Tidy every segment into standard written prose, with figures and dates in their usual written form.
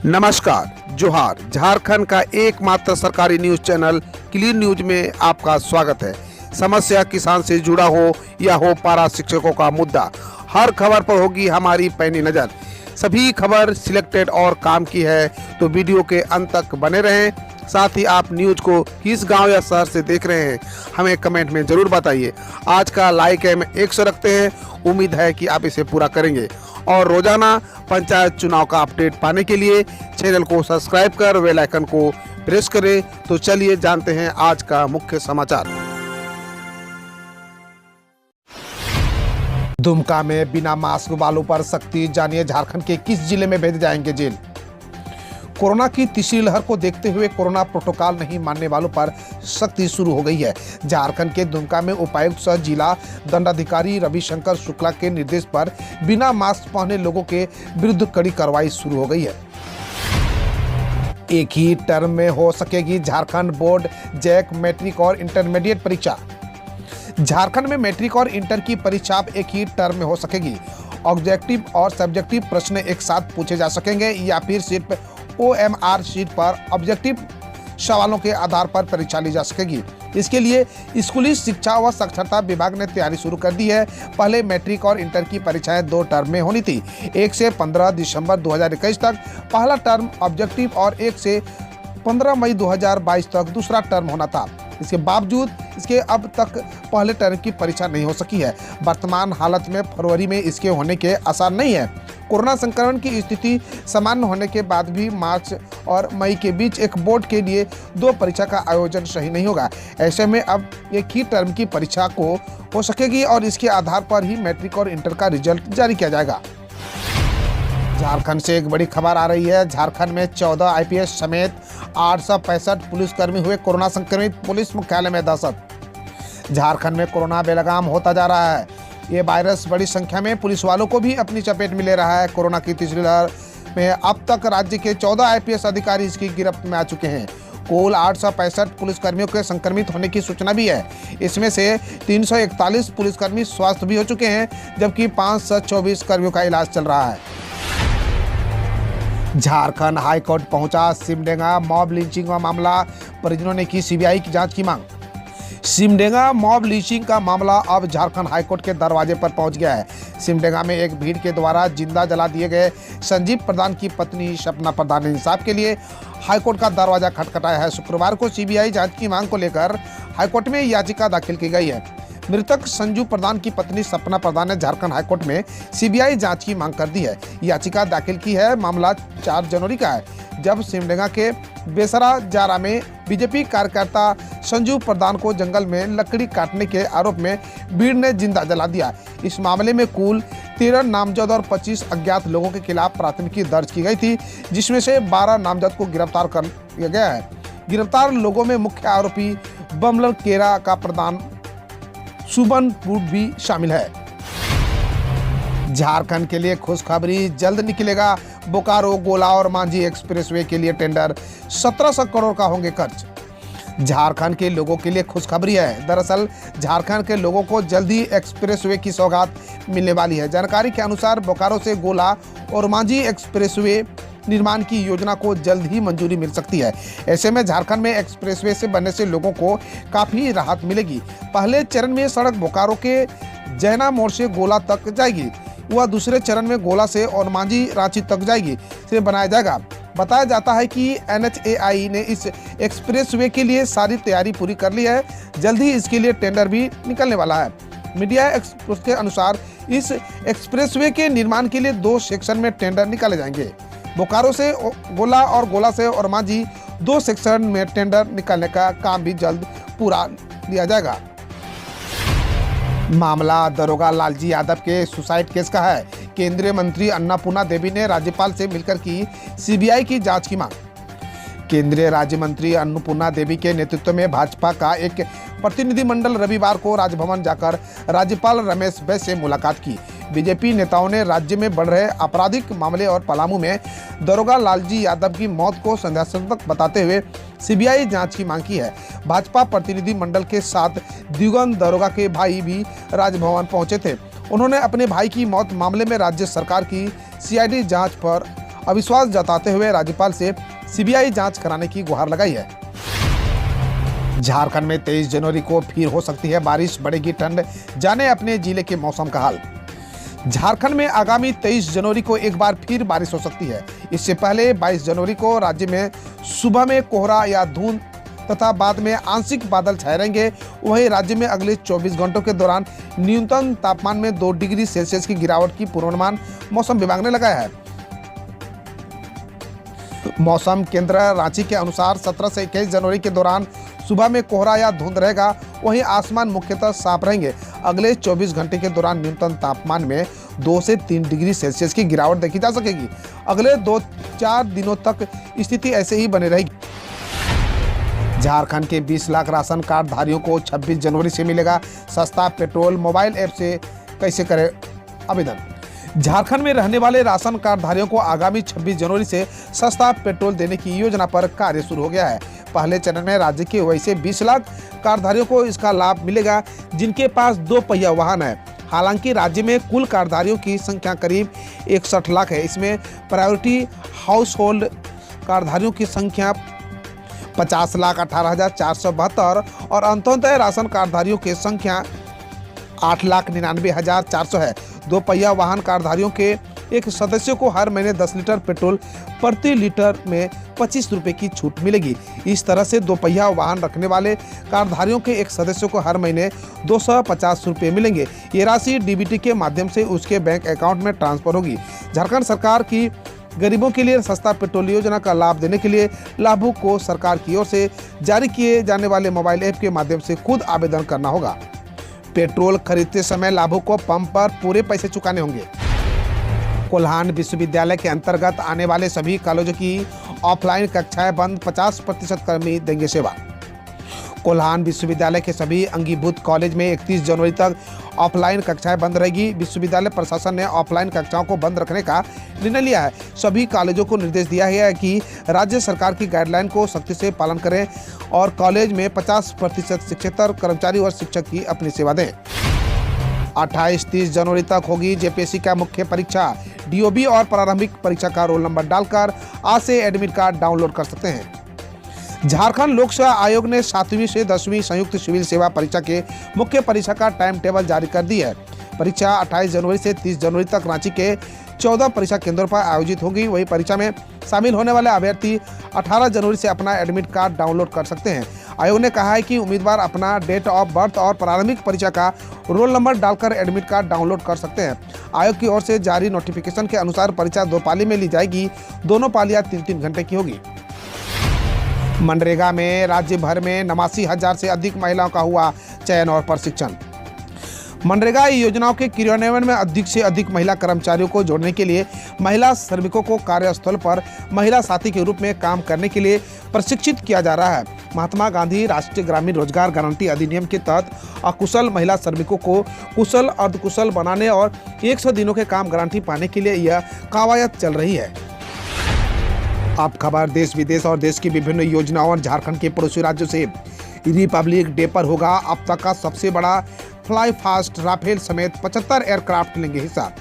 नमस्कार, जोहार। झारखंड का एकमात्र सरकारी न्यूज चैनल क्लीन न्यूज में आपका स्वागत है। समस्या किसान से जुड़ा हो या हो पारा शिक्षकों का मुद्दा, हर खबर पर होगी हमारी पैनी नज़र। सभी खबर सिलेक्टेड और काम की है, तो वीडियो के अंत तक बने रहें। साथ ही आप न्यूज को किस गांव या शहर से देख रहे हैं, हमें कमेंट में ज़रूर बताइए। आज का लाइक हम 100 रखते हैं, उम्मीद है कि आप इसे पूरा करेंगे। और रोजाना पंचायत चुनाव का अपडेट पाने के लिए चैनल को सब्सक्राइब कर बेल आइकन को प्रेस करें। तो चलिए जानते हैं आज का मुख्य समाचार। दुमका में बिना मास्क वालों पर सख्ती, जानिए झारखंड के किस जिले में भेजे जाएंगे जेल। कोरोना की तीसरी लहर को देखते हुए कोरोना प्रोटोकॉल नहीं मानने वालों पर सख्ती शुरू हो गई है। झारखंड के दुमका में उपायुक्त सह जिला दंडाधिकारी रविशंकर शुक्ला के निर्देश पर बिना मास्क पहने लोगों के विरुद्ध कड़ी कार्रवाई शुरू हो गई है। एक ही टर्म में हो सकेगी झारखंड बोर्ड जैक मैट्रिक और इंटरमीडिएट परीक्षा। झारखंड में मैट्रिक और इंटर की परीक्षा अब एक ही टर्म में हो सकेगी। ऑब्जेक्टिव और सब्जेक्टिव प्रश्न एक साथ पूछे जा सकेंगे या फिर सिर्फ OMR शीट पर ऑब्जेक्टिव सवालों के आधार पर परीक्षा ली जा सकेगी। इसके लिए स्कूली शिक्षा व साक्षरता विभाग ने तैयारी शुरू कर दी है। पहले मैट्रिक और इंटर की परीक्षाएं 2 टर्म में होनी थी। 1 से 15 दिसंबर 2021 तक पहला टर्म ऑब्जेक्टिव और 1 से 15 मई 2022 तक दूसरा टर्म होना था। इसके बावजूद इसके अब तक पहले टर्म की परीक्षा नहीं हो सकी है। वर्तमान हालत में फरवरी में इसके होने के आसार नहीं है। कोरोना संक्रमण की स्थिति सामान्य होने के बाद भी मार्च और मई के बीच एक बोर्ड के लिए 2 परीक्षा का आयोजन सही नहीं होगा। ऐसे में अब एक ही टर्म की परीक्षा को हो सकेगी और इसके आधार पर ही मैट्रिक और इंटर का रिजल्ट जारी किया जाएगा। झारखंड से एक बड़ी खबर आ रही है। झारखंड में 14 IPS समेत 865 पुलिसकर्मी हुए कोरोना संक्रमित, पुलिस मुख्यालय में दहशत। झारखंड में कोरोना बेलगाम होता जा रहा है। ये वायरस बड़ी संख्या में पुलिस वालों को भी अपनी चपेट में ले रहा है। कोरोना की तीसरी लहर में अब तक राज्य के 14 IPS अधिकारी इसकी गिरफ्त में आ चुके हैं। कुल 865 पुलिसकर्मियों के संक्रमित होने की सूचना भी है। इसमें से 341 पुलिसकर्मी स्वस्थ भी हो चुके हैं, जबकि 524 कर्मियों का इलाज चल रहा है। झारखंड हाईकोर्ट पहुंचा सिमडेगा मॉब लिंचिंग का मामला, परिजनों ने की CBI की जांच की मांग। सिमडेगा मॉब लिंचिंग का मामला अब झारखंड हाईकोर्ट के दरवाजे पर पहुंच गया है। सिमडेगा में एक भीड़ के द्वारा जिंदा जला दिए गए संजीव प्रधान की पत्नी सपना प्रधान ने इंसाफ के लिए हाईकोर्ट का दरवाजा खटखटाया है। शुक्रवार को CBI जांच की मांग को लेकर हाईकोर्ट में याचिका दाखिल की गई है। मृतक संजू प्रधान की पत्नी सपना प्रधान ने झारखंड हाईकोर्ट में CBI जांच की मांग कर दी है। याचिका दाखिल की है। मामला 4 जनवरी का है, जब सिमडेगा के बेसरा जारा में बीजेपी कार्यकर्ता संजू प्रधान को जंगल में लकड़ी काटने के आरोप में भीड़ ने जिंदा जला दिया। इस मामले में कुल 13 नामजद और 25 अज्ञात लोगों के खिलाफ प्राथमिकी दर्ज की गई थी, जिसमें से 12 नामजद को गिरफ्तार कर लिया गया है। गिरफ्तार लोगों में मुख्य आरोपी बमलर केरा का प्रधान सुबनपुर भी शामिल है। झारखंड के लिए खुशखबरी, जल्द निकलेगा बोकारो गोला और मांझी एक्सप्रेसवे के लिए टेंडर। 1700 करोड़ का होंगे खर्च। झारखंड के लोगों के लिए खुशखबरी है। दरअसल झारखंड के लोगों को जल्द ही एक्सप्रेसवे की सौगात मिलने वाली है। जानकारी के अनुसार बोकारो से गोला और मांझी एक्सप्रेसवे निर्माण की योजना को जल्द ही मंजूरी मिल सकती है। ऐसे में झारखंड में एक्सप्रेसवे से बनने से लोगों को काफ़ी राहत मिलेगी। पहले चरण में सड़क बोकारो के जैना मोड़ से गोला तक जाएगी, वह दूसरे चरण में गोला से और मांझी रांची तक जाएगी से बनाया जाएगा। बताया जाता है कि NHAI ने इस एक्सप्रेसवे के लिए सारी तैयारी पूरी कर ली है। जल्द ही इसके लिए टेंडर भी निकलने वाला है। मीडिया एक्सप्रेस के अनुसार इस एक्सप्रेसवे के निर्माण के लिए 2 सेक्शन में टेंडर निकाले जाएंगे। बोकारो से गोला और गोला से और मांझी 2 सेक्शन में टेंडर निकालने का काम भी जल्द पूरा लिया जाएगा। मामला दरोगा लालजी यादव के सुसाइड केस का है। केंद्रीय मंत्री अन्नपूर्णा देवी ने राज्यपाल से मिलकर की CBI की जांच की मांग। केंद्रीय राज्य मंत्री अन्नपूर्णा देवी के नेतृत्व में भाजपा का एक प्रतिनिधिमंडल रविवार को राजभवन जाकर राज्यपाल रमेश बैस से मुलाकात की। बीजेपी नेताओं ने राज्य में बढ़ रहे आपराधिक मामले और पलामू में दरोगा लालजी यादव की मौत को संदेहास्पद बताते हुए CBI जांच की मांग की है। भाजपा प्रतिनिधि मंडल के साथ दिवंगत दरोगा के भाई भी राजभवन पहुंचे थे। उन्होंने अपने भाई की मौत मामले में राज्य सरकार की CID जांच पर अविश्वास जताते हुए राज्यपाल से सीबीआई जांच कराने की गुहार लगाई है। झारखंड में 23 जनवरी को फिर हो सकती है बारिश, बढ़ेगी ठंड, जाने अपने जिले के मौसम का हाल। झारखंड में आगामी 23 जनवरी को एक बार फिर बारिश हो सकती है। इससे पहले 22 जनवरी को राज्य में सुबह में कोहरा या धुंध तथा बाद में आंशिक बादल छाए रहेंगे। वहीं राज्य में अगले 24 घंटों के दौरान न्यूनतम तापमान में 2 डिग्री सेल्सियस की गिरावट की पूर्वानुमान मौसम विभाग ने लगाया है। मौसम केंद्र रांची के अनुसार 17 से 21 जनवरी के दौरान सुबह में कोहरा या धुंध रहेगा। वहीं आसमान मुख्यतः साफ रहेंगे। अगले 24 घंटे के दौरान न्यूनतम तापमान में 2 से 3 डिग्री सेल्सियस की गिरावट देखी जा सकेगी। अगले 2-4 दिनों तक स्थिति ऐसे ही बनी रहेगी। झारखंड के 20 लाख राशन कार्ड धारियों को 26 जनवरी से मिलेगा सस्ता पेट्रोल। मोबाइल ऐप से कैसे करें आवेदन। झारखंड में रहने वाले राशन कार्ड धारियों को आगामी 26 जनवरी से सस्ता पेट्रोल देने की योजना पर कार्य शुरू हो गया है। पहले चरण में राज्य के वैसे 20 लाख कार्डधारियों को इसका लाभ मिलेगा जिनके पास 2 पहिया वाहन है। हालांकि राज्य में कुल कार्डधारियों की संख्या करीब 61 लाख है। इसमें प्रायोरिटी हाउस होल्ड कार्डधारियों की संख्या 50,18,472 और अंत्योदय राशन कार्डधारियों की संख्या 8,99,400 है। 2 पहिया वाहन कार्डधारियों के एक सदस्य को हर महीने 10 लीटर पेट्रोल प्रति लीटर में 25 रुपए की छूट मिलेगी। इस तरह से 2 पहिया वाहन रखने वाले कार्डधारियों के एक सदस्य को हर महीने 250 रुपए मिलेंगे। ये राशि डीबीटी के माध्यम से उसके बैंक अकाउंट में ट्रांसफर होगी। झारखंड सरकार की गरीबों के लिए सस्ता पेट्रोल योजना का लाभ देने के लिए लाभुक को सरकार की ओर से जारी किए जाने वाले मोबाइल ऐप के माध्यम से खुद आवेदन करना होगा। पेट्रोल खरीदते समय लाभुक को पंप पर पूरे पैसे चुकाने होंगे। कोल्हान विश्वविद्यालय के अंतर्गत आने वाले सभी कॉलेजों की ऑफलाइन कक्षाएं बंद, 50% कर्मी देंगे सेवा। कोल्हान विश्वविद्यालय के सभी अंगीभूत कॉलेज में 31 जनवरी तक ऑफलाइन कक्षाएं बंद रहेगी। विश्वविद्यालय प्रशासन ने ऑफलाइन कक्षाओं को बंद रखने का निर्णय लिया है। सभी कॉलेजों को निर्देश दिया गया है कि राज्य सरकार की गाइडलाइन को सख्ती से पालन करें और कॉलेज में 50% शिक्षकेतर कर्मचारी और शिक्षक ही अपनी सेवा दें। 28-30 जनवरी तक होगी जेपीएससी का मुख्य परीक्षा। डीओबी और प्रारंभिक परीक्षा का रोल नंबर डालकर आज से एडमिट कार्ड डाउनलोड कर सकते हैं। झारखंड लोक सेवा आयोग ने 7वीं से 10वीं संयुक्त सिविल सेवा परीक्षा के मुख्य परीक्षा का टाइम टेबल जारी कर दी है। परीक्षा 28 जनवरी से 30 जनवरी तक रांची के 14 परीक्षा केंद्रों पर आयोजित होगी। वही परीक्षा में शामिल होने वाले अभ्यर्थी 18 जनवरी से अपना एडमिट कार्ड डाउनलोड कर सकते हैं। आयोग ने कहा है कि उम्मीदवार अपना डेट ऑफ बर्थ और प्रारंभिक परीक्षा का रोल नंबर डालकर एडमिट कार्ड डाउनलोड कर सकते हैं। आयोग की ओर से जारी नोटिफिकेशन के अनुसार परीक्षा 2 पाली में ली जाएगी। दोनों पालियां 3-3 घंटे की होगी। मनरेगा में राज्य भर में 89,000 से अधिक महिलाओं का हुआ चयन और प्रशिक्षण। मनरेगा योजनाओं के क्रियान्वयन में अधिक से अधिक महिला कर्मचारियों को जोड़ने के लिए महिला श्रमिकों को कार्यस्थल पर महिला साथी के रूप में काम करने के लिए प्रशिक्षित किया जा रहा है। महात्मा गांधी राष्ट्रीय ग्रामीण रोजगार गारंटी अधिनियम के तहत अकुशल महिला श्रमिकों को कुशल अर्धकुशल बनाने और 100 दिनों के काम गारंटी पाने के लिए यह कवायद चल रही है। अब खबर देश विदेश और देश की विभिन्न योजनाओं और झारखंड के पड़ोसी राज्यों से। रिपब्लिक डे पर होगा अब तक का सबसे बड़ा फ्लाई फास्ट। राफेल समेत 75 एयरक्राफ्ट लेंगे हिस्सा।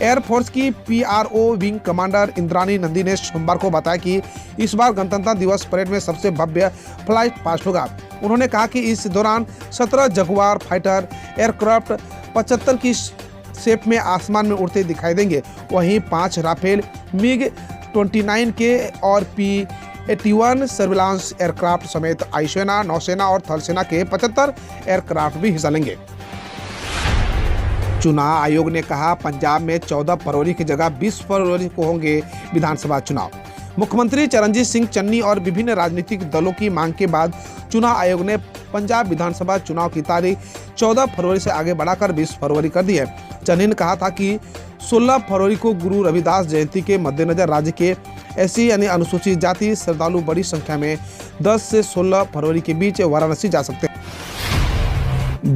एयरफोर्स की PRO wing commander Indrani Nandi ने सोमवार को बताया कि इस बार गणतंत्र दिवस परेड में सबसे भव्य फ्लाई पास्ट होगा। उन्होंने कहा कि इस दौरान 17 जगुआर फाइटर एयरक्राफ्ट 75 की शेप में आसमान में उड़ते दिखाई देंगे। वहीं 5 राफेल MiG-29 के और P-81 सर्विलांस एयरक्राफ्ट समेत वायुसेना, नौसेना और थल सेना के 75 एयरक्राफ्ट भी हिस्सा लेंगे। चुनाव आयोग ने कहा पंजाब में 14 फरवरी की जगह 20 फरवरी को होंगे विधानसभा चुनाव। मुख्यमंत्री चरणजीत सिंह चन्नी और विभिन्न राजनीतिक दलों की मांग के बाद चुनाव आयोग ने पंजाब विधानसभा चुनाव की तारीख 14 फरवरी से आगे बढ़ाकर 20 फरवरी कर दी है। चन्नी ने कहा था कि 16 फरवरी को गुरु रविदास जयंती के मद्देनजर राज्य के SC यानी अनुसूचित जाति श्रद्धालु बड़ी संख्या में 10 से 16 फरवरी के बीच वाराणसी जा सकते हैं।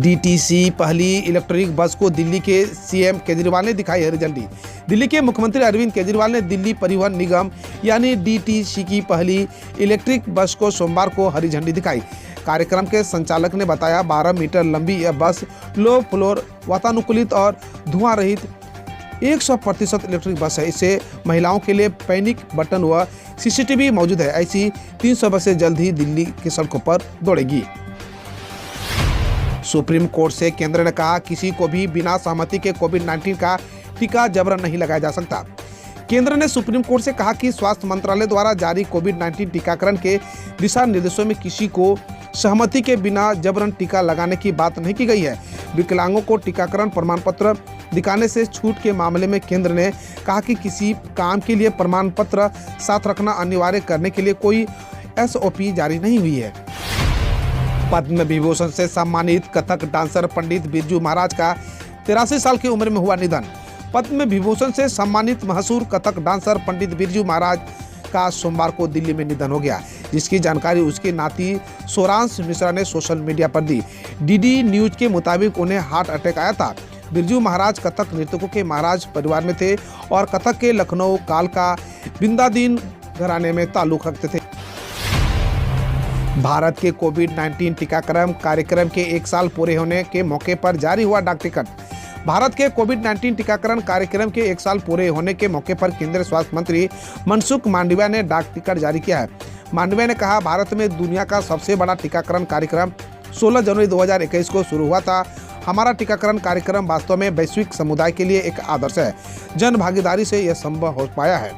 DTC पहली इलेक्ट्रिक बस को दिल्ली के CM केजरीवाल ने दिखाई हरी झंडी। दिल्ली के मुख्यमंत्री अरविंद केजरीवाल ने दिल्ली परिवहन निगम यानी DTC की पहली इलेक्ट्रिक बस को सोमवार को हरी झंडी दिखाई। कार्यक्रम के संचालक ने बताया 12 मीटर लंबी यह बस लो फ्लोर वातानुकूलित और धुआं रहित 100% इलेक्ट्रिक बस है। इससे महिलाओं के लिए पैनिक बटन व CCTV मौजूद है। ऐसी 300 बसें जल्द ही दिल्ली की सड़कों पर दौड़ेगी। सुप्रीम कोर्ट से केंद्र ने कहा, किसी को भी बिना सहमति के कोविड-19 का टीका जबरन नहीं लगाया जा सकता। केंद्र ने सुप्रीम कोर्ट से कहा कि स्वास्थ्य मंत्रालय द्वारा जारी कोविड-19 टीकाकरण के दिशा निर्देशों में किसी को सहमति के बिना जबरन टीका लगाने की बात नहीं की गई है। विकलांगों को टीकाकरण प्रमाण पत्र दिखाने से छूट के मामले में केंद्र ने कहा कि किसी काम के लिए प्रमाण पत्र साथ रखना अनिवार्य करने के लिए कोई SOP जारी नहीं हुई है। पद्म विभूषण से सम्मानित कथक डांसर पंडित बिरजू महाराज का 83 साल की उम्र में हुआ निधन। पद्म विभूषण से सम्मानित मशहूर कथक डांसर पंडित बिरजू महाराज का सोमवार को दिल्ली में निधन हो गया, जिसकी जानकारी उसके नाती सोरांश मिश्रा ने सोशल मीडिया पर दी। DD न्यूज के मुताबिक उन्हें हार्ट अटैक आया था। बिरजू महाराज कथक नृत्यकों के महाराज परिवार में थे और कथक के लखनऊ कालका बिंदादीन घराने में ताल्लुक रखते थे। भारत के कोविड-19 टीकाकरण कार्यक्रम के 1 साल पूरे होने के मौके पर जारी हुआ डाक टिकट। भारत के कोविड-19 टीकाकरण कार्यक्रम के 1 साल पूरे होने के मौके पर केंद्रीय स्वास्थ्य मंत्री मनसुख मांडविया ने डाक टिकट जारी किया है। मांडविया ने कहा, भारत में दुनिया का सबसे बड़ा टीकाकरण कार्यक्रम 16 जनवरी 2021 को शुरू हुआ था। हमारा टीकाकरण कार्यक्रम वास्तव में वैश्विक समुदाय के लिए एक आदर्श है। जन भागीदारी से यह संभव हो पाया है।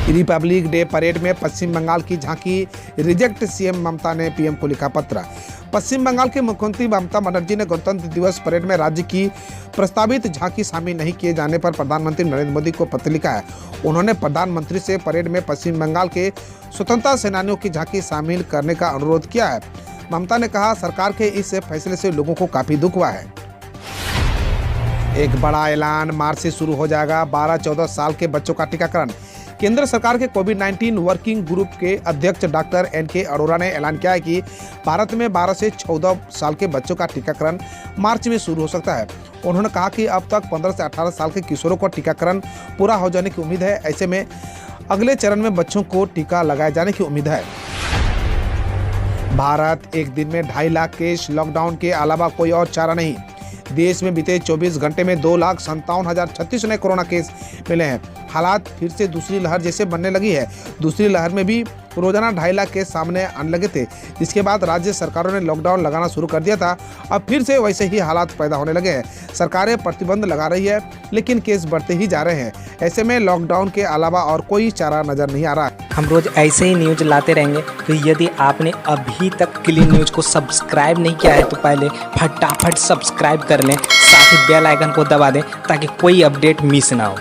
रिपब्लिक डे परेड में पश्चिम बंगाल की झांकी रिजेक्ट, CM ममता ने PM को लिखा पत्र। पश्चिम बंगाल के मुख्यमंत्री ममता बनर्जी ने गणतंत्र दिवस परेड में राज्य की प्रस्तावित झांकी शामिल नहीं किए जाने पर प्रधानमंत्री नरेंद्र मोदी को पत्र लिखा है। उन्होंने प्रधानमंत्री से परेड में पश्चिम बंगाल के स्वतंत्रता सेनानियों की झांकी शामिल करने का अनुरोध किया है। ममता ने कहा, सरकार के इस फैसले से लोगों को काफी दुख हुआ है। एक बड़ा ऐलान, मार्च से शुरू हो जाएगा 12-14 साल के बच्चों का टीकाकरण। केंद्र सरकार के कोविड-19 वर्किंग ग्रुप के अध्यक्ष डॉक्टर NK अरोड़ा ने ऐलान किया है कि भारत में 12 से 14 साल के बच्चों का टीकाकरण मार्च में शुरू हो सकता है। उन्होंने कहा कि अब तक 15 से 18 साल के किशोरों को टीकाकरण पूरा हो जाने की उम्मीद है। ऐसे में अगले चरण में बच्चों को टीका लगाए जाने की उम्मीद है। भारत एक दिन में 2.5 लाख केस, लॉकडाउन के अलावा कोई और चारा नहीं। देश में बीते 24 घंटे में 2,57,036 नए कोरोना केस मिले हैं। हालात फिर से दूसरी लहर जैसे बनने लगी है। दूसरी लहर में भी रोजाना 2.5 लाख केस सामने आने लगे थे, जिसके बाद राज्य सरकारों ने लॉकडाउन लगाना शुरू कर दिया था। अब फिर से वैसे ही हालात पैदा होने लगे हैं। सरकारें प्रतिबंध लगा रही है, लेकिन केस बढ़ते ही जा रहे हैं। ऐसे में लॉकडाउन के अलावा और कोई चारा नजर नहीं आ रहा। हम रोज ऐसे ही न्यूज लाते रहेंगे, तो यदि आपने अभी तक क्लीन न्यूज को सब्सक्राइब नहीं किया है तो पहले फटाफट सब्सक्राइब कर लें, साथ ही बेल आइकन को दबा दें ताकि कोई अपडेट मिस ना हो।